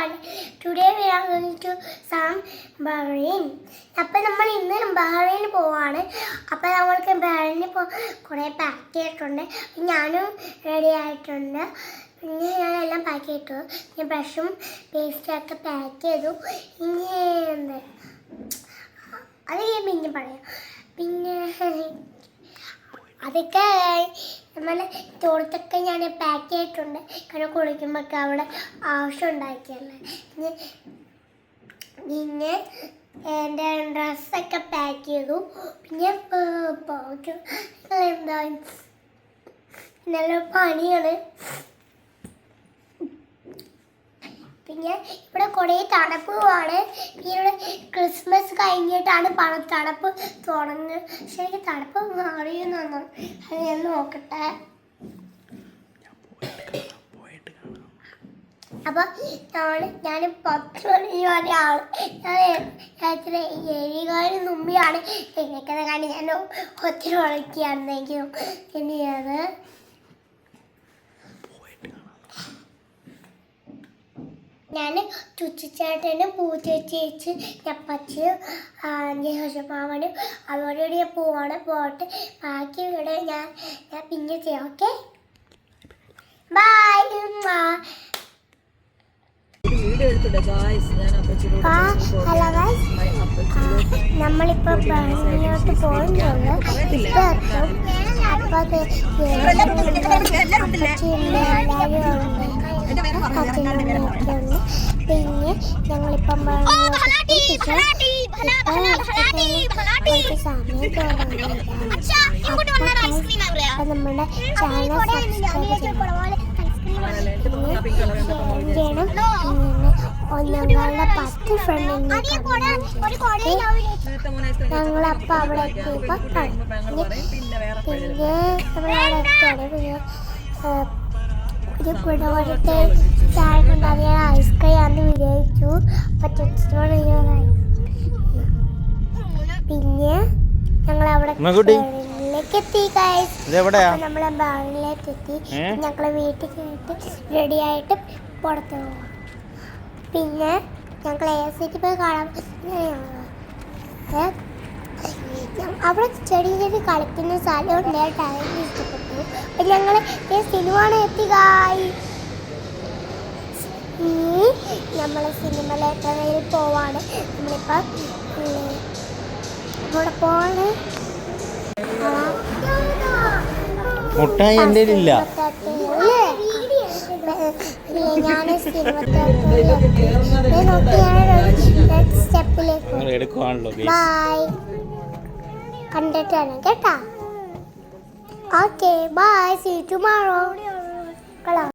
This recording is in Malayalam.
everyone. Today we are going to some Bahrain. അപ്പോൾ നമ്മൾ ഇന്ന് ബഹ്റൈനിൽ പോവാണ്. അപ്പോൾ നമ്മൾക്ക് ബഹ്റൈനിൽ കുറേ പാക്ക് ചെയ്തിട്ടുണ്ട്. ഞാനും റെഡി ആയിട്ടുണ്ട്. പിന്നെ ഞാനെല്ലാം പാക്ക് ചെയ്തു. ഞാൻ ബ്രഷും പേസ്റ്റൊക്കെ പാക്ക് ചെയ്തു. ഇനി അത് ഞാൻ പിന്നെ പറയാം. പിന്നെ അതൊക്കെ നമ്മൾ തോർത്തൊക്കെ ഞാൻ പാക്ക് ചെയ്തിട്ടുണ്ട്. കാരണം കുളിക്കുമ്പോഴൊക്കെ അവിടെ ആവശ്യം ഉണ്ടാക്കിയല്ലേ. പിന്നെ എൻ്റെ ഡ്രസ്സൊക്കെ പാക്ക് ചെയ്തു. പിന്നെ എന്താ നല്ല പണിയാണ്. പിന്നെ ഇവിടെ കുറേ തണുപ്പുമാണ്. പിന്നെ ഇവിടെ ക്രിസ്മസ് കഴിഞ്ഞിട്ടാണ് തണുപ്പ് തുടങ്ങുന്നത്. പക്ഷേ എനിക്ക് തണുപ്പ് മാറിയെന്നു അത് ഞാൻ നോക്കട്ടെ. അപ്പോൾ ഞാൻ 10 മണി വരെ ആൾ ഞാൻ 7 മുമ്പിലാണ് എനിക്കത് കണ്ട് ഞാൻ ഒത്തിരി ഉറക്കിയാണെന്നെങ്കിലും ഇനിയത് ഞാൻ ചുച്ചിച്ചേട്ടനും പൂച്ചേച്ചി ഞപ്പച്ചിയും ഹോഷമാവനും അവരോട് ഞാൻ പോയിട്ട് ബാക്കി ഇവിടെ ഞാൻ പിന്നെ ചെയ്യാം. Okay, by. ഹലോ ഗൈസ്, നമ്മളിപ്പോൾ ബഹ്റൈനിലോട്ട് പോകുന്നുള്ളൂ. അപ്പോൾ പിന്നെ ഞങ്ങളിപ്പം സമയം നമ്മുടെ ചാനൽ സബ്സ്ക്രൈബ് ചെയ്യണം. ഞങ്ങളുടെ 10 ഫ്രണ്ടിനെ ഞങ്ങളപ്പോൾ അവിടെ എത്തിയപ്പോൾ പിന്നെ നമ്മളവിടെ എത്തിയാണ്. പിന്നെ ഒരു കുടവഴത്തെ ചായ കൊണ്ടാണ് ഐസ്ക്രീം അന്ന് വിജയിച്ചു. പിന്നെ ഞങ്ങളവിടെ എത്തി ഗൈസ്. നമ്മളെ ബാറിലേക്ക് എത്തി. ഞങ്ങളെ വീട്ടിൽ കയറിയിട്ട് റെഡി ആയിട്ട് പുറത്ത് പോവാം. പിന്നെ ഞങ്ങൾ AC പോയി കാണാൻ. അവിടെ ചെറിയ കളിക്കുന്ന സ്ഥലം ഉണ്ടായിട്ട് അതിന് ഇഷ്ടപ്പെട്ടു. അപ്പം ഞങ്ങൾ സിനിമ എത്തി ഗായ്. നമ്മൾ സിനിമയിലേക്ക് പോവാണ്. നമ്മളിപ്പം അവിടെ പോവാണ്. മുട്ടായി എൻ്റെ ഇല്ല. ഞാൻ സ്റ്റെപ്പിലേക്ക് ബൈ കണ്ടിട്ടാണ് കേട്ടാ. Okay, bye, see you tomorrow.